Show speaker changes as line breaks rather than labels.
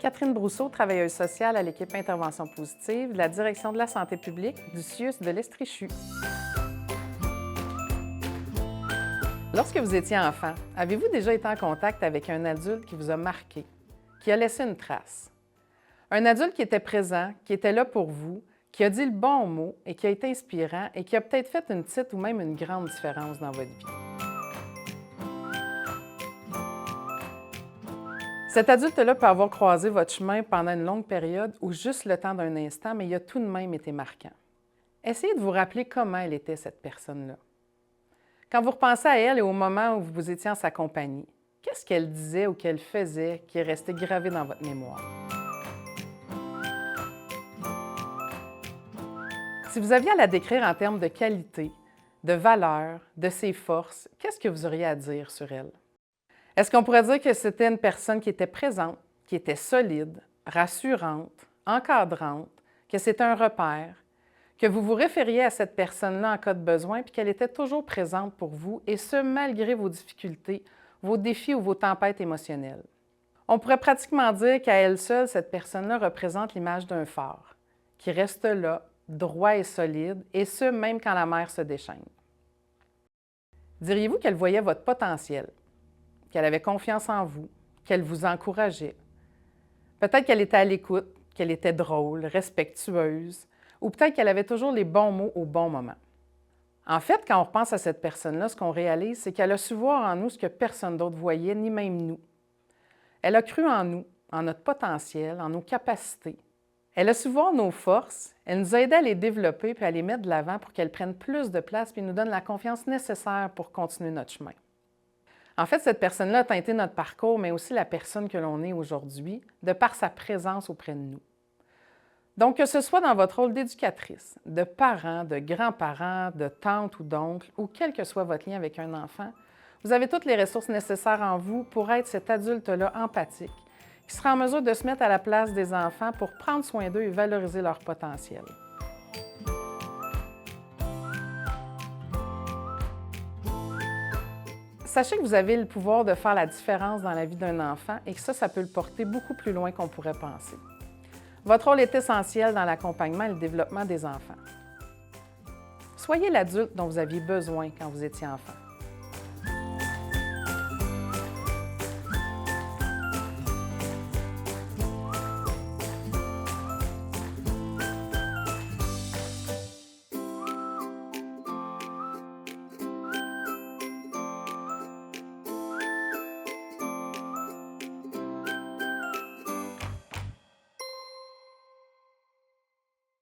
Catherine Brousseau, travailleuse sociale à l'équipe Intervention positive de la Direction de la santé publique du CIUS de l'Estrichu. Lorsque vous étiez enfant, avez-vous déjà été en contact avec un adulte qui vous a marqué, qui a laissé une trace? Un adulte qui était présent, qui était là pour vous, qui a dit le bon mot et qui a été inspirant et qui a peut-être fait une petite ou même une grande différence dans votre vie. Cet adulte-là peut avoir croisé votre chemin pendant une longue période ou juste le temps d'un instant, mais il a tout de même été marquant. Essayez de vous rappeler comment elle était, cette personne-là. Quand vous repensez à elle et au moment où vous étiez en sa compagnie, qu'est-ce qu'elle disait ou qu'elle faisait qui est resté gravé dans votre mémoire? Si vous aviez à la décrire en termes de qualité, de valeur, de ses forces, qu'est-ce que vous auriez à dire sur elle? Est-ce qu'on pourrait dire que c'était une personne qui était présente, qui était solide, rassurante, encadrante, que c'était un repère, que vous vous référiez à cette personne-là en cas de besoin, puis qu'elle était toujours présente pour vous, et ce, malgré vos difficultés, vos défis ou vos tempêtes émotionnelles? On pourrait pratiquement dire qu'à elle seule, cette personne-là représente l'image d'un phare, qui reste là, droit et solide, et ce, même quand la mer se déchaîne. Diriez-vous qu'elle voyait votre potentiel, qu'elle avait confiance en vous, qu'elle vous encourageait? Peut-être qu'elle était à l'écoute, qu'elle était drôle, respectueuse, ou peut-être qu'elle avait toujours les bons mots au bon moment. En fait, quand on repense à cette personne-là, ce qu'on réalise, c'est qu'elle a su voir en nous ce que personne d'autre voyait, ni même nous. Elle a cru en nous, en notre potentiel, en nos capacités. Elle a su voir nos forces, elle nous a aidés à les développer puis à les mettre de l'avant pour qu'elles prennent plus de place puis nous donnent la confiance nécessaire pour continuer notre chemin. En fait, cette personne-là a teinté notre parcours, mais aussi la personne que l'on est aujourd'hui, de par sa présence auprès de nous. Donc, que ce soit dans votre rôle d'éducatrice, de parent, de grands-parents, de tante ou d'oncle, ou quel que soit votre lien avec un enfant, vous avez toutes les ressources nécessaires en vous pour être cet adulte-là empathique, qui sera en mesure de se mettre à la place des enfants pour prendre soin d'eux et valoriser leur potentiel. Sachez que vous avez le pouvoir de faire la différence dans la vie d'un enfant et que ça peut le porter beaucoup plus loin qu'on pourrait penser. Votre rôle est essentiel dans l'accompagnement et le développement des enfants. Soyez l'adulte dont vous aviez besoin quand vous étiez enfant.